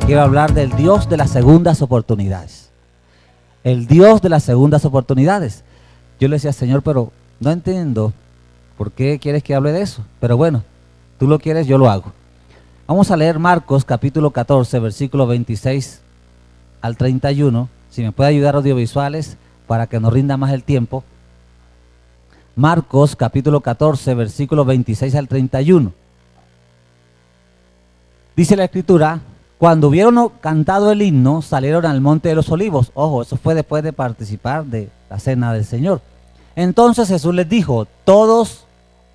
quiero hablar del Dios de las segundas oportunidades. El Dios de las segundas oportunidades. Yo le decía, Señor, pero no entiendo por qué quieres que hable de eso. Pero bueno, tú lo quieres, yo lo hago. Vamos a leer Marcos capítulo 14, versículos 26 al 31. Si me puede ayudar audiovisuales para que nos rinda más el tiempo. Marcos capítulo 14, versículos 26 al 31. Dice la escritura: cuando hubieron cantado el himno, salieron al monte de los olivos. Ojo, eso fue después de participar de la cena del Señor. Entonces Jesús les dijo: todos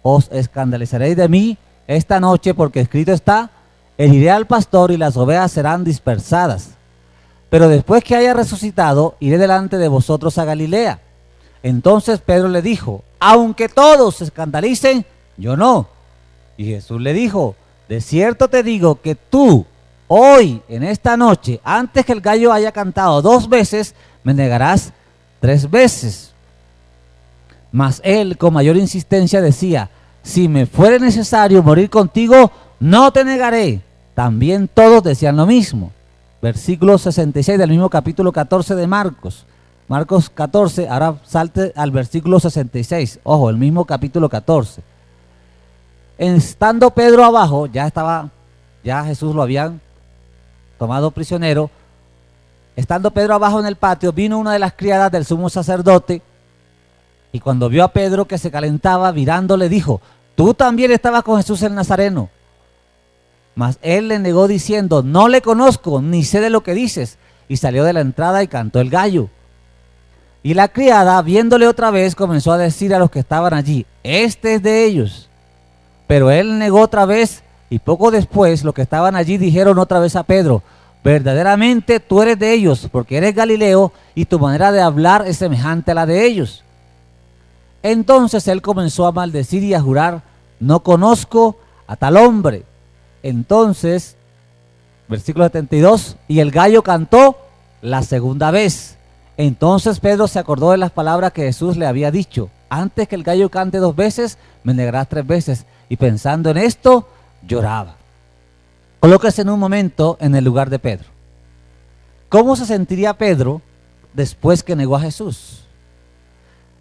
os escandalizaréis de mí esta noche, porque escrito está: heriré al pastor y las ovejas serán dispersadas. Pero después que haya resucitado, iré delante de vosotros a Galilea. Entonces Pedro le dijo: aunque todos se escandalicen, yo no. Y Jesús le dijo: de cierto te digo que tú, hoy, en esta noche, antes que el gallo haya cantado 2 veces, me negarás 3 veces. Mas él, con mayor insistencia, decía: si me fuere necesario morir contigo, no te negaré. También todos decían lo mismo. Versículo 66 del mismo capítulo 14 de Marcos. Marcos 14, ahora salte al versículo 66. Ojo, el mismo capítulo 14. Estando Pedro abajo, ya Jesús lo habían tomado prisionero. Estando Pedro abajo en el patio, vino una de las criadas del sumo sacerdote, y cuando vio a Pedro que se calentaba, mirándole dijo: tú también estabas con Jesús el Nazareno. Mas él le negó diciendo: no le conozco, ni sé de lo que dices. Y salió de la entrada y cantó el gallo. Y la criada, viéndole otra vez, comenzó a decir a los que estaban allí: este es de ellos. Pero él negó otra vez, y poco después los que estaban allí dijeron otra vez a Pedro: verdaderamente tú eres de ellos, porque eres Galileo, y tu manera de hablar es semejante a la de ellos. Entonces él comenzó a maldecir y a jurar: no conozco a tal hombre. Entonces, versículo 72, y el gallo cantó la segunda vez. Entonces Pedro se acordó de las palabras que Jesús le había dicho: antes que el gallo cante 2 veces, me negarás 3 veces. Y pensando en esto, lloraba. Colóquese en un momento en el lugar de Pedro. ¿Cómo se sentiría Pedro después que negó a Jesús?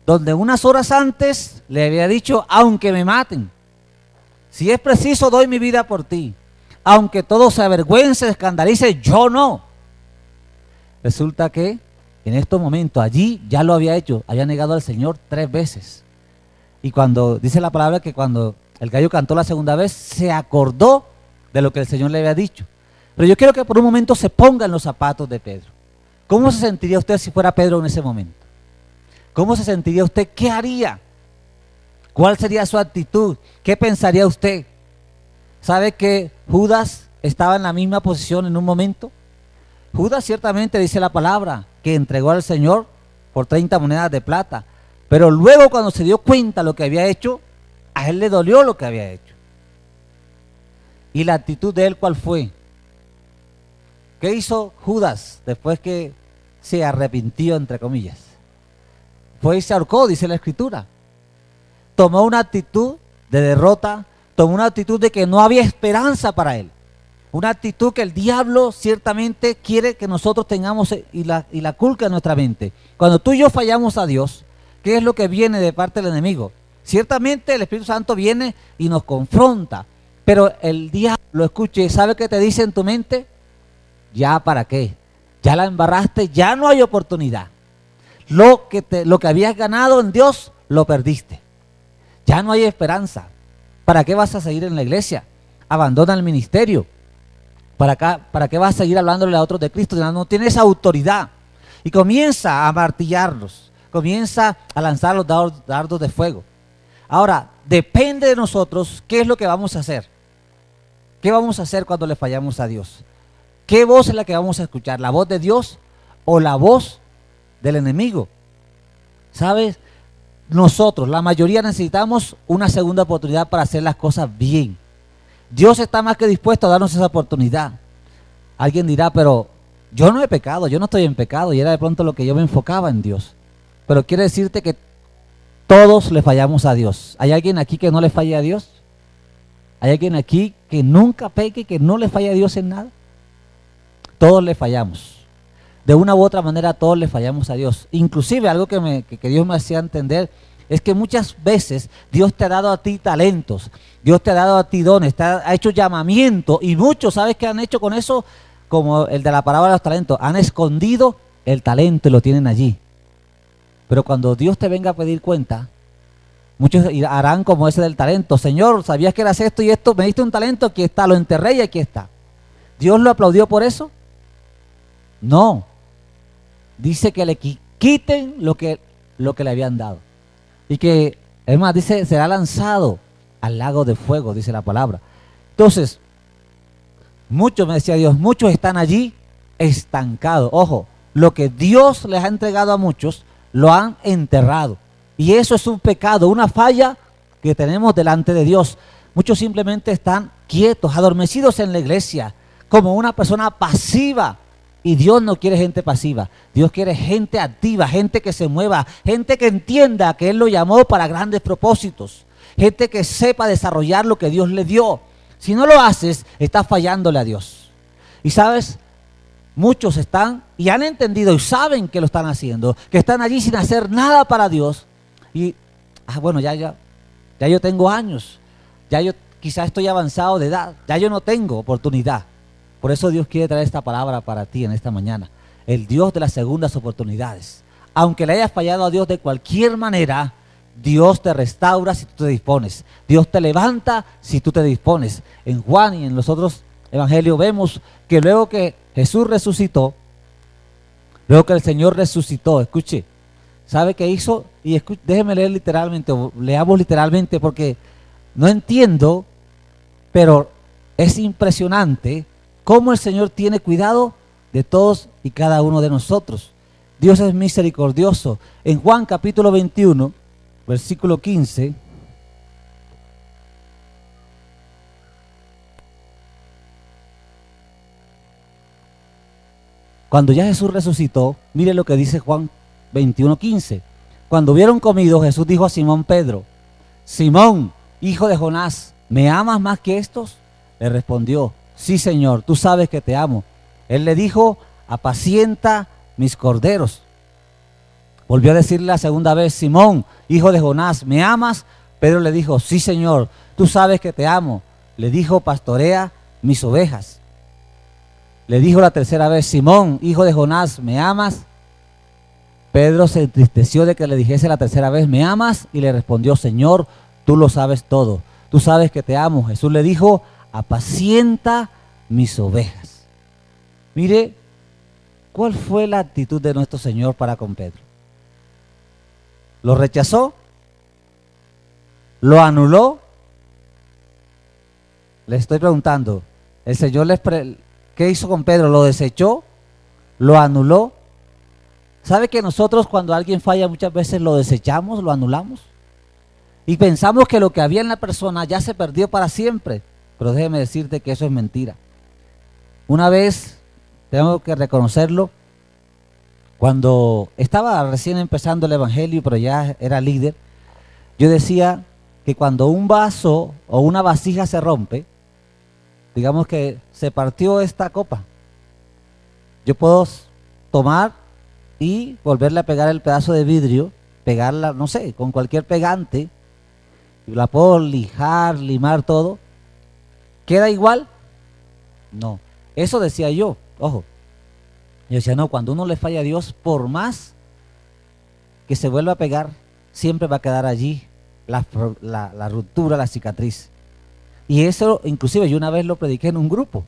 Donde unas horas antes le había dicho: aunque me maten, si es preciso doy mi vida por ti. Aunque todo se avergüence, se escandalice, yo no. Resulta que en estos momentos allí ya lo había hecho, había negado al Señor 3 veces. Y cuando dice la palabra que cuando el gallo cantó la segunda vez, se acordó de lo que el Señor le había dicho. Pero yo quiero que por un momento se ponga en los zapatos de Pedro. ¿Cómo se sentiría usted si fuera Pedro en ese momento? ¿Cómo se sentiría usted? ¿Qué haría? ¿Cuál sería su actitud? ¿Qué pensaría usted? ¿Sabe que Judas estaba en la misma posición en un momento? Judas ciertamente dice la palabra que entregó al Señor por 30 monedas de plata. Pero luego, cuando se dio cuenta de lo que había hecho, a él le dolió lo que había hecho. ¿Y la actitud de él cuál fue? ¿Qué hizo Judas después que se arrepintió, entre comillas? Fue y se ahorcó, dice la Escritura. Tomó una actitud de derrota, tomó una actitud de que no había esperanza para él. Una actitud que el diablo ciertamente quiere que nosotros tengamos y la culca en nuestra mente. Cuando tú y yo fallamos a Dios, ¿qué es lo que viene de parte del enemigo? Ciertamente el Espíritu Santo viene y nos confronta, pero el diablo, escuche, ¿sabe qué te dice en tu mente? ¿Ya para qué? Ya la embarraste, ya no hay oportunidad. Lo que habías ganado en Dios, lo perdiste. Ya no hay esperanza. ¿Para qué vas a seguir en la iglesia? Abandona el ministerio. ¿Para qué vas a seguir hablándole a otros de Cristo? Ya no tienes autoridad. Y comienza a martillarlos. Comienza a lanzar los dardos de fuego. Ahora, depende de nosotros qué es lo que vamos a hacer. ¿Qué vamos a hacer cuando le fallamos a Dios? ¿Qué voz es la que vamos a escuchar? ¿La voz de Dios o la voz del enemigo? ¿Sabes? Nosotros, la mayoría, necesitamos una segunda oportunidad para hacer las cosas bien. Dios está más que dispuesto a darnos esa oportunidad. Alguien dirá: pero yo no he pecado, yo no estoy en pecado. Y era de pronto lo que yo me enfocaba en Dios. Pero quiere decirte que todos le fallamos a Dios. ¿Hay alguien aquí que no le falle a Dios? ¿Hay alguien aquí que nunca peque, que no le falle a Dios en nada? Todos le fallamos. De una u otra manera todos le fallamos a Dios. Inclusive algo que Dios me hacía entender es que muchas veces Dios te ha dado a ti talentos, Dios te ha dado a ti dones, ha hecho llamamiento, y muchos, ¿sabes qué han hecho con eso? Como el de la parábola de los talentos, han escondido el talento y lo tienen allí. Pero cuando Dios te venga a pedir cuenta, muchos harán como ese del talento. Señor, ¿sabías que eras esto y esto? Me diste un talento, aquí está, lo enterré y aquí está. ¿Dios lo aplaudió por eso? No. Dice que le quiten lo que le habían dado. Y que, es más, dice, será lanzado al lago de fuego, dice la palabra. Entonces, muchos, me decía Dios, muchos están allí estancados. Ojo, lo que Dios les ha entregado a muchos, lo han enterrado. Y eso es un pecado, una falla que tenemos delante de Dios. Muchos simplemente están quietos, adormecidos en la iglesia, como una persona pasiva. Y Dios no quiere gente pasiva. Dios quiere gente activa, gente que se mueva, gente que entienda que Él lo llamó para grandes propósitos, gente que sepa desarrollar lo que Dios le dio. Si no lo haces, estás fallándole a Dios. Y sabes, muchos están y han entendido y saben que lo están haciendo, que están allí sin hacer nada para Dios. Y, bueno, ya yo tengo años, ya yo quizás estoy avanzado de edad, ya yo no tengo oportunidad. Por eso Dios quiere traer esta palabra para ti en esta mañana. El Dios de las segundas oportunidades. Aunque le hayas fallado a Dios de cualquier manera, Dios te restaura si tú te dispones. Dios te levanta si tú te dispones. En Juan y en los otros evangelios vemos que luego que Jesús resucitó, luego que el Señor resucitó, escuche, ¿sabe qué hizo? Y déjeme leer literalmente, o leamos literalmente porque no entiendo, pero es impresionante cómo el Señor tiene cuidado de todos y cada uno de nosotros. Dios es misericordioso. En Juan capítulo 21, versículo 15, cuando ya Jesús resucitó, mire lo que dice Juan 21, 15. Cuando hubieron comido, Jesús dijo a Simón Pedro: Simón, hijo de Jonás, ¿me amas más que estos? Le respondió: sí, Señor, tú sabes que te amo. Él le dijo: apacienta mis corderos. Volvió a decirle la segunda vez: Simón, hijo de Jonás, ¿me amas? Pedro le dijo: sí, Señor, tú sabes que te amo. Le dijo: pastorea mis ovejas. Le dijo la tercera vez: Simón, hijo de Jonás, ¿me amas? Pedro se entristeció de que le dijese la tercera vez: ¿me amas? Y le respondió: Señor, tú lo sabes todo. Tú sabes que te amo. Jesús le dijo: apacienta mis ovejas. Mire, ¿cuál fue la actitud de nuestro Señor para con Pedro? ¿Lo rechazó? ¿Lo anuló? Le estoy preguntando. El Señor ¿qué hizo con Pedro? ¿Lo desechó? ¿Lo anuló? ¿Sabe que nosotros cuando alguien falla muchas veces lo desechamos, lo anulamos? Y pensamos que lo que había en la persona ya se perdió para siempre. Pero déjeme decirte que eso es mentira. Una vez, tengo que reconocerlo, cuando estaba recién empezando el evangelio, pero ya era líder, yo decía que cuando un vaso o una vasija se rompe, digamos que se partió esta copa, yo puedo tomar y volverle a pegar el pedazo de vidrio, pegarla, no sé, con cualquier pegante, y la puedo lijar, limar todo. ¿Queda igual? No. Eso decía yo, ojo. Yo decía, no, cuando uno le falla a Dios, por más que se vuelva a pegar, siempre va a quedar allí la ruptura, la cicatriz. Y eso, inclusive, yo una vez lo prediqué en un grupo.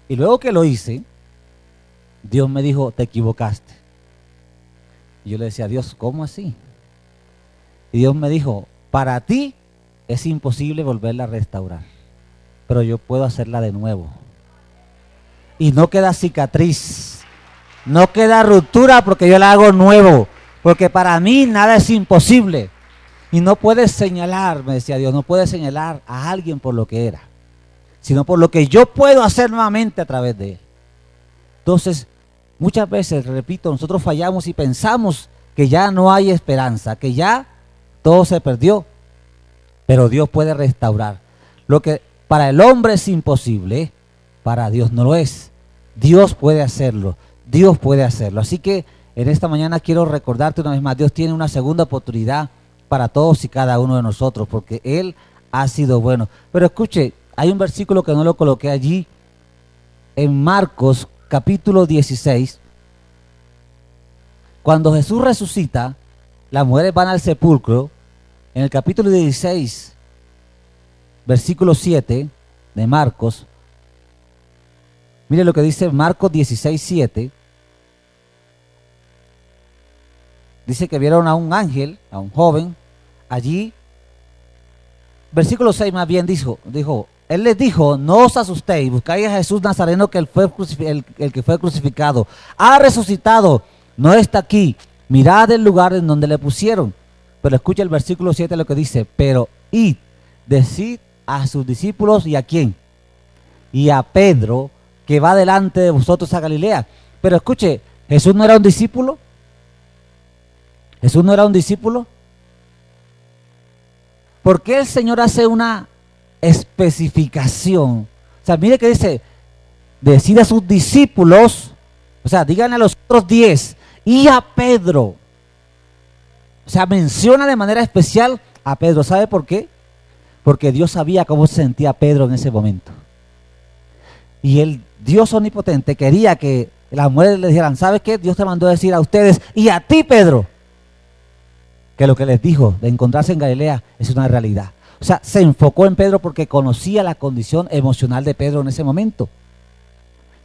Y luego que lo hice, Dios me dijo: te equivocaste. Y yo le decía: Dios, ¿cómo así? Y Dios me dijo: para ti es imposible volverla a restaurar, pero yo puedo hacerla de nuevo. Y no queda cicatriz, no queda ruptura, porque yo la hago nuevo, porque para mí nada es imposible. Y no puedes señalar, me decía Dios, no puedes señalar a alguien por lo que era, sino por lo que yo puedo hacer nuevamente a través de él. Entonces, muchas veces, repito, nosotros fallamos y pensamos que ya no hay esperanza, que ya todo se perdió, pero Dios puede restaurar. Lo que para el hombre es imposible, para Dios no lo es. Dios puede hacerlo, Dios puede hacerlo. Así que en esta mañana quiero recordarte una vez más, Dios tiene una segunda oportunidad para todos y cada uno de nosotros, porque Él ha sido bueno. Pero escuche, hay un versículo que no lo coloqué allí, en Marcos capítulo 16, cuando Jesús resucita, las mujeres van al sepulcro, en el capítulo 16, versículo 7 de Marcos. Mire lo que dice Marcos 16, 7. Dice que vieron a un ángel, a un joven, allí. Versículo 6 más bien dijo, Él les dijo, no os asustéis, buscáis a Jesús Nazareno que el que fue crucificado. Ha resucitado, no está aquí. Mirad el lugar en donde le pusieron. Pero escucha el versículo 7 lo que dice, pero id, decid a sus discípulos y a quién. Y a Pedro, que va delante de vosotros a Galilea. Pero escuche, ¿Jesús no era un discípulo? ¿Jesús no era un discípulo? ¿Por qué el Señor hace una especificación? O sea, mire que dice, decide a sus discípulos, o sea, díganle a los otros 10 y a Pedro. O sea, menciona de manera especial a Pedro. ¿Sabe por qué? Porque Dios sabía cómo se sentía Pedro en ese momento. Y el Dios omnipotente quería que las mujeres le dijeran, ¿sabes qué? Dios te mandó a decir a ustedes y a ti, Pedro, que lo que les dijo de encontrarse en Galilea es una realidad. O sea, se enfocó en Pedro porque conocía la condición emocional de Pedro en ese momento.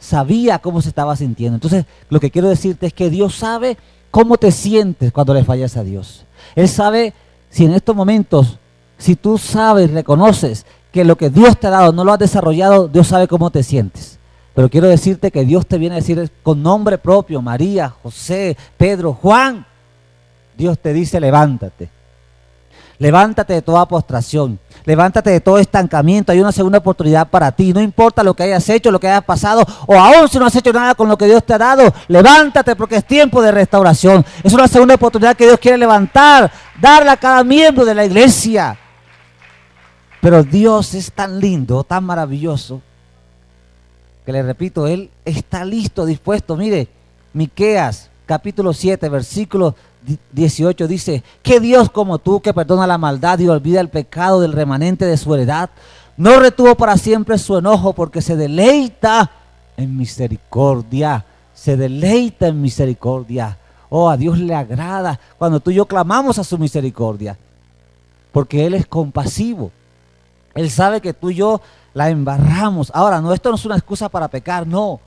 Sabía cómo se estaba sintiendo. Entonces, lo que quiero decirte es que Dios sabe cómo te sientes cuando le fallas a Dios. Él sabe si en estos momentos, si tú sabes, reconoces que lo que Dios te ha dado no lo has desarrollado, Dios sabe cómo te sientes. Pero quiero decirte que Dios te viene a decir con nombre propio, María, José, Pedro, Juan. Dios te dice, levántate. Levántate de toda postración. Levántate de todo estancamiento. Hay una segunda oportunidad para ti. No importa lo que hayas hecho, lo que hayas pasado, o aún si no has hecho nada con lo que Dios te ha dado, levántate porque es tiempo de restauración. Es una segunda oportunidad que Dios quiere levantar, darle a cada miembro de la iglesia. Pero Dios es tan lindo, tan maravilloso, que le repito, Él está listo, dispuesto. Mire, Miqueas capítulo 7, versículo 18 dice, ¿qué Dios como tú que perdona la maldad y olvida el pecado del remanente de su heredad? No retuvo para siempre su enojo porque se deleita en misericordia. Se deleita en misericordia. Oh, a Dios le agrada cuando tú y yo clamamos a su misericordia, porque Él es compasivo. Él sabe que tú y yo la embarramos. Ahora, no, esto no es una excusa para pecar, no.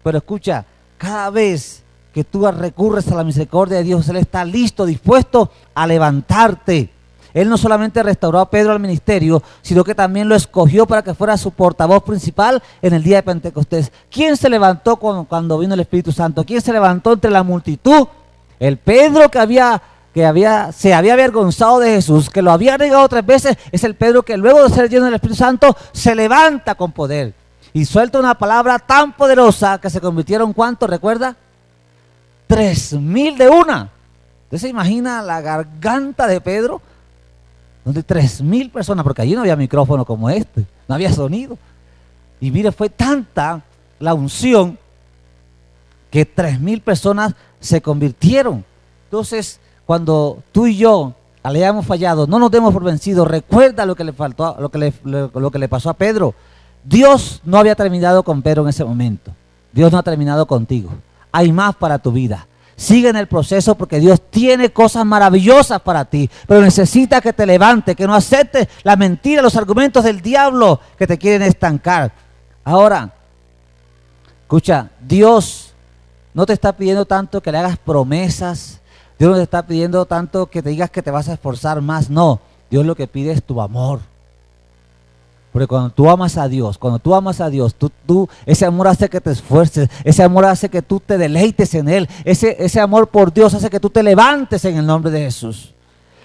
Pero escucha, cada vez que tú recurres a la misericordia de Dios, Él está listo, dispuesto a levantarte. Él no solamente restauró a Pedro al ministerio, sino que también lo escogió para que fuera su portavoz principal en el día de Pentecostés. ¿Quién se levantó cuando vino el Espíritu Santo? ¿Quién se levantó entre la multitud? El Pedro se había avergonzado de Jesús, que lo había negado 3 veces, es el Pedro que luego de ser lleno del Espíritu Santo se levanta con poder y suelta una palabra tan poderosa que se convirtieron, ¿cuánto? ¿Recuerda? 3,000 de una. ¿Usted se imagina la garganta de Pedro? Donde 3,000 personas, porque allí no había micrófono como este, no había sonido. Y mire, fue tanta la unción que 3,000 personas se convirtieron. Entonces, cuando tú y yo le hayamos fallado, no nos demos por vencidos. Recuerda lo que le faltó, lo que le pasó a Pedro. Dios no había terminado con Pedro en ese momento. Dios no ha terminado contigo. Hay más para tu vida. Sigue en el proceso porque Dios tiene cosas maravillosas para ti, pero necesita que te levantes, que no aceptes la mentira, los argumentos del diablo que te quieren estancar. Ahora, escucha, Dios no te está pidiendo tanto que le hagas promesas. Dios no te está pidiendo tanto que te digas que te vas a esforzar más. No, Dios lo que pide es tu amor. Porque cuando tú amas a Dios, ese amor hace que te esfuerces, ese amor hace que tú te deleites en Él, ese amor por Dios hace que tú te levantes en el nombre de Jesús.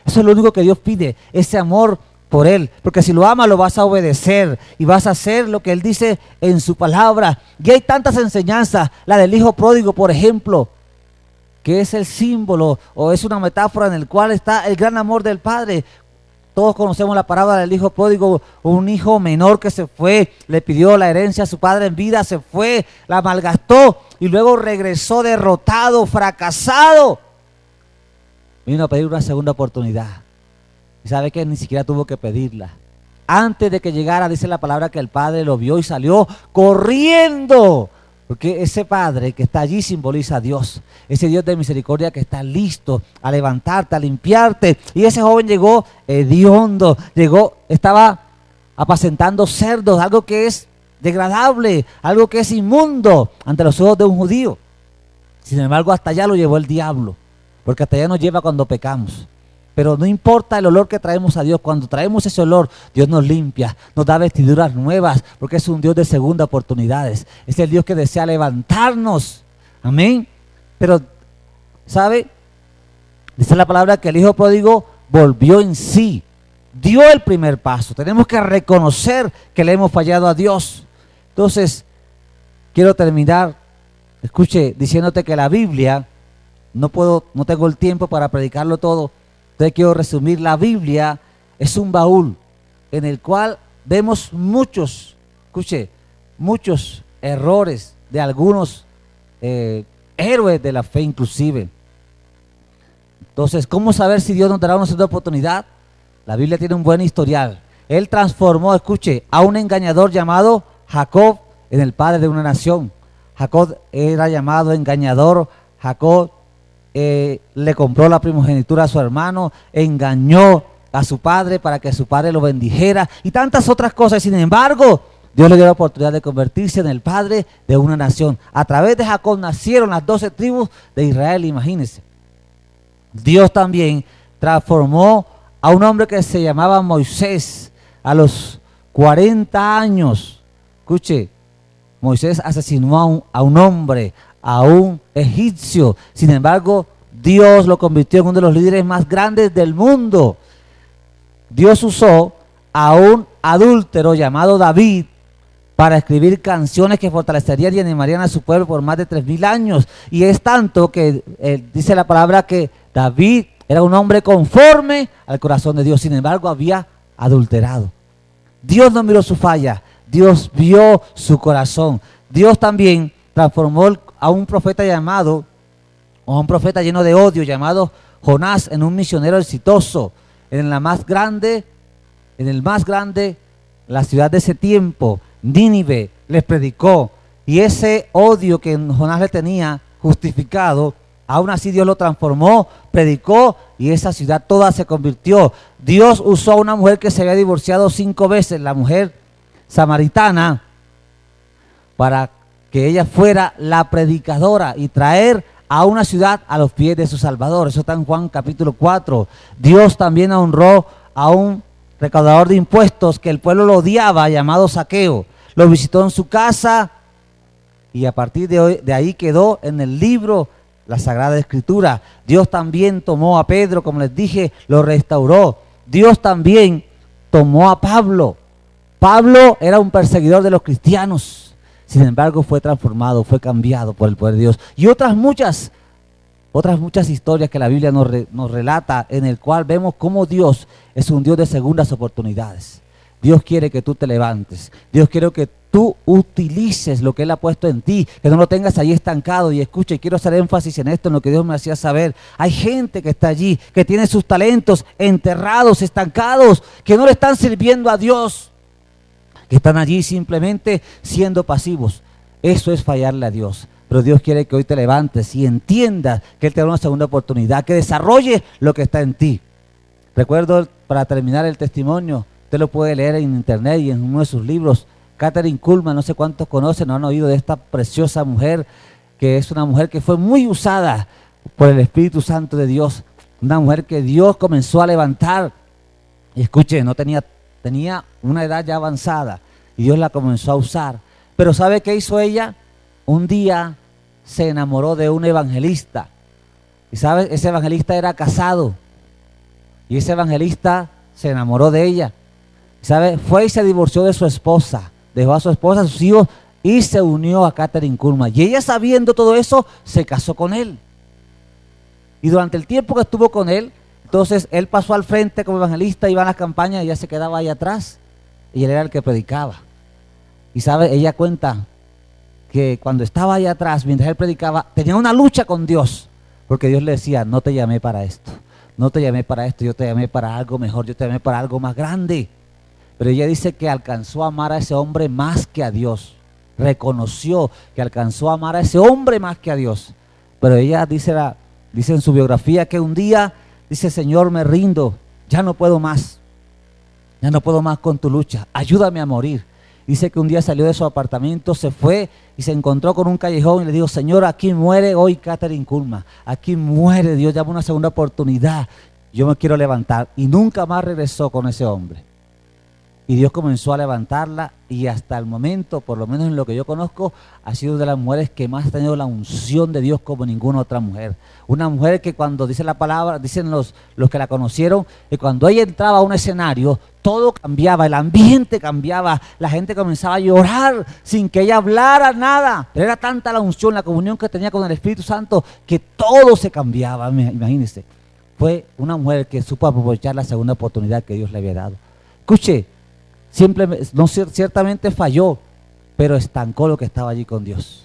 Eso es lo único que Dios pide, ese amor por Él, porque si lo amas lo vas a obedecer y vas a hacer lo que Él dice en su palabra. Y hay tantas enseñanzas, la del hijo pródigo, por ejemplo, que es el símbolo o es una metáfora en el cual está el gran amor del Padre. todos conocemos la parábola del hijo pródigo, un hijo menor que se fue, le pidió la herencia a su padre en vida, se fue, la malgastó y luego regresó derrotado, fracasado. Vino a pedir una segunda oportunidad. Y sabe que ni siquiera tuvo que pedirla. Antes de que llegara, dice la palabra que el padre lo vio y salió corriendo. Porque ese padre que está allí simboliza a Dios. Ese Dios de misericordia que está listo a levantarte, a limpiarte. Y ese joven llegó hediondo, estaba apacentando cerdos, algo que es degradable, algo que es inmundo ante los ojos de un judío. Sin embargo, hasta allá lo llevó el diablo, porque hasta allá nos lleva cuando pecamos. Pero no importa el olor que traemos a Dios, cuando traemos ese olor, Dios nos limpia, nos da vestiduras nuevas, porque es un Dios de segunda oportunidades. Es el Dios que desea levantarnos. Amén. Pero, ¿sabe? Dice la palabra que el hijo pródigo volvió en sí, dio el primer paso. Tenemos que reconocer que le hemos fallado a Dios. Entonces, quiero terminar, escuche, diciéndote que la Biblia, no tengo el tiempo para predicarlo todo. Entonces quiero resumir, la Biblia es un baúl en el cual vemos muchos errores de algunos héroes de la fe inclusive. Entonces, ¿cómo saber si Dios nos dará una segunda oportunidad? La Biblia tiene un buen historial. Él transformó, a un engañador llamado Jacob en el padre de una nación. Jacob era llamado engañador. Jacob le compró la primogenitura a su hermano, engañó a su padre para que su padre lo bendijera y tantas otras cosas. Sin embargo, Dios le dio la oportunidad de convertirse en el padre de una nación. A través de Jacob nacieron las 12 tribus de Israel, imagínense. Dios también transformó a un hombre que se llamaba Moisés a los 40 años. Escuche, Moisés asesinó a un hombre, a un egipcio. Sin embargo, Dios lo convirtió en uno de los líderes más grandes del mundo. Dios usó a un adúltero llamado David para escribir canciones que fortalecerían y animarían a su pueblo por más de 3000 años. Y es tanto que dice la palabra que David era un hombre conforme al corazón de Dios. Sin embargo, había adulterado. Dios no miró su falla, Dios vio su corazón. Dios también transformó a un profeta lleno de odio llamado Jonás en un misionero exitoso en el más grande, la ciudad de ese tiempo, Nínive, les predicó. Y ese odio que Jonás le tenía justificado, aún así Dios lo transformó, predicó y esa ciudad toda se convirtió. Dios usó a una mujer que se había divorciado 5 veces, la mujer samaritana, para que ella fuera la predicadora y traer a una ciudad a los pies de su Salvador. Eso está en Juan capítulo 4. Dios también honró a un recaudador de impuestos que el pueblo lo odiaba, llamado Zaqueo. Lo visitó en su casa y a partir de ahí quedó en el libro la Sagrada Escritura. Dios también tomó a Pedro, como les dije, lo restauró. Dios también tomó a Pablo. Pablo era un perseguidor de los cristianos. Sin embargo, fue transformado, fue cambiado por el poder de Dios. Y otras muchas historias que la Biblia nos relata, en el cual vemos cómo Dios es un Dios de segundas oportunidades. Dios quiere que tú te levantes. Dios quiere que tú utilices lo que Él ha puesto en ti, que no lo tengas ahí estancado. Y escucha, y quiero hacer énfasis en esto, en lo que Dios me hacía saber. Hay gente que está allí, que tiene sus talentos enterrados, estancados, que no le están sirviendo a Dios, que están allí simplemente siendo pasivos. Eso es fallarle a Dios. Pero Dios quiere que hoy te levantes y entiendas que Él te da una segunda oportunidad, que desarrolle lo que está en ti. Recuerdo, para terminar el testimonio, usted lo puede leer en internet y en uno de sus libros, Kathryn Kuhlman, no sé cuántos conocen o han oído de esta preciosa mujer, que es una mujer que fue muy usada por el Espíritu Santo de Dios, una mujer que Dios comenzó a levantar. Y escuche, tenía una edad ya avanzada y Dios la comenzó a usar. Pero ¿sabe qué hizo ella? Un día se enamoró de un evangelista. Y ¿sabe? Ese evangelista era casado. Y ese evangelista se enamoró de ella. ¿Sabe? Fue y se divorció de su esposa. Dejó a su esposa, a sus hijos y se unió a Kathryn Kuhlman. Y ella, sabiendo todo eso, se casó con él. Y durante el tiempo que estuvo con él, Entonces él pasó al frente como evangelista, iba a las campañas y ella se quedaba ahí atrás y él era el que predicaba. Y sabe, ella cuenta que cuando estaba ahí atrás, mientras él predicaba, tenía una lucha con Dios, porque Dios le decía, no te llamé para esto, no te llamé para esto, yo te llamé para algo mejor, yo te llamé para algo más grande. Pero ella dice que alcanzó a amar a ese hombre más que a Dios, reconoció que alcanzó a amar a ese hombre más que a Dios. Pero ella dice en su biografía que un día dice, Señor, me rindo, ya no puedo más con tu lucha, ayúdame a morir. Dice que un día salió de su apartamento, se fue y se encontró con un callejón y le dijo, Señor, aquí muere hoy Katherine Kuhlman, aquí muere, Dios, dame una segunda oportunidad, yo me quiero levantar. Y nunca más regresó con ese hombre. Y Dios comenzó a levantarla y hasta el momento, por lo menos en lo que yo conozco, ha sido de las mujeres que más ha tenido la unción de Dios como ninguna otra mujer. Una mujer que cuando dice la palabra, dicen los que la conocieron, que cuando ella entraba a un escenario, todo cambiaba, el ambiente cambiaba, la gente comenzaba a llorar sin que ella hablara nada. Pero era tanta la unción, la comunión que tenía con el Espíritu Santo, que todo se cambiaba, imagínense. Fue una mujer que supo aprovechar la segunda oportunidad que Dios le había dado. Escuche, ciertamente falló, pero estancó lo que estaba allí con Dios.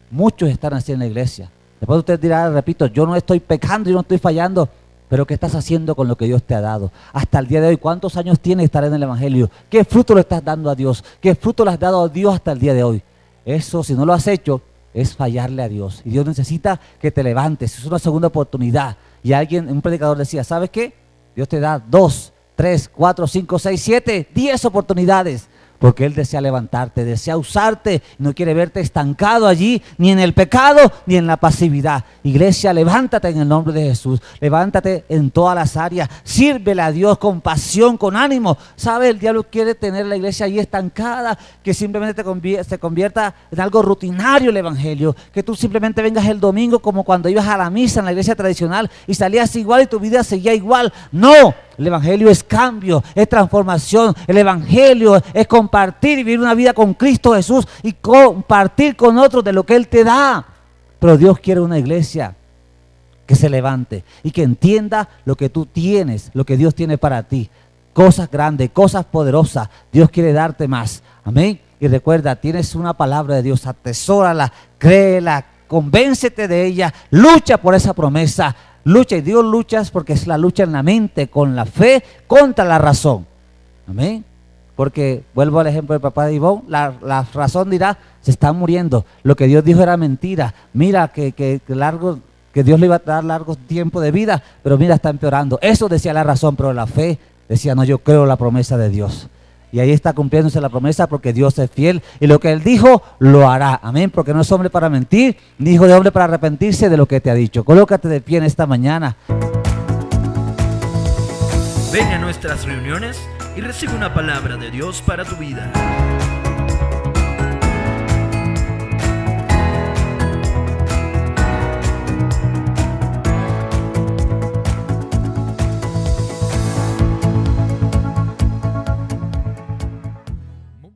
Muchos están así en la iglesia. Después usted dirá, repito, yo no estoy pecando, yo no estoy fallando, pero ¿qué estás haciendo con lo que Dios te ha dado? Hasta el día de hoy, ¿cuántos años tienes de estar en el Evangelio? ¿Qué fruto le estás dando a Dios? ¿Qué fruto le has dado a Dios hasta el día de hoy? Eso, si no lo has hecho, es fallarle a Dios. Y Dios necesita que te levantes, es una segunda oportunidad. Y un predicador decía, ¿sabes qué? Dios te da 2, 3, 4, 5, 6, 7, 10 oportunidades, porque Él desea levantarte, desea usarte, no quiere verte estancado allí, ni en el pecado, ni en la pasividad. Iglesia, levántate en el nombre de Jesús, levántate en todas las áreas, sírvele a Dios con pasión, con ánimo. ¿Sabe? El diablo quiere tener la iglesia allí estancada, que simplemente se convierta en algo rutinario el evangelio, que tú simplemente vengas el domingo como cuando ibas a la misa en la iglesia tradicional y salías igual y tu vida seguía igual. No, el evangelio es cambio, es transformación, el evangelio es compartir y vivir una vida con Cristo Jesús y compartir con otros de lo que Él te da. Pero Dios quiere una iglesia que se levante y que entienda lo que tú tienes, lo que Dios tiene para ti. Cosas grandes, cosas poderosas. Dios quiere darte más. Amén. Y recuerda, tienes una palabra de Dios, atesórala, créela, convéncete de ella, lucha por esa promesa. Lucha, y digo luchas porque es la lucha en la mente, con la fe, contra la razón. Amén. Porque, vuelvo al ejemplo del papá de Ivonne, la razón dirá, se está muriendo. Lo que Dios dijo era mentira. Mira que Dios le iba a dar largo tiempo de vida, pero mira, está empeorando. Eso decía la razón, pero la fe decía, no, yo creo la promesa de Dios. Y ahí está cumpliéndose la promesa porque Dios es fiel y lo que Él dijo, lo hará. Amén, porque no es hombre para mentir, ni hijo de hombre para arrepentirse de lo que te ha dicho. Colócate de pie en esta mañana. Ven a nuestras reuniones y recibe una palabra de Dios para tu vida.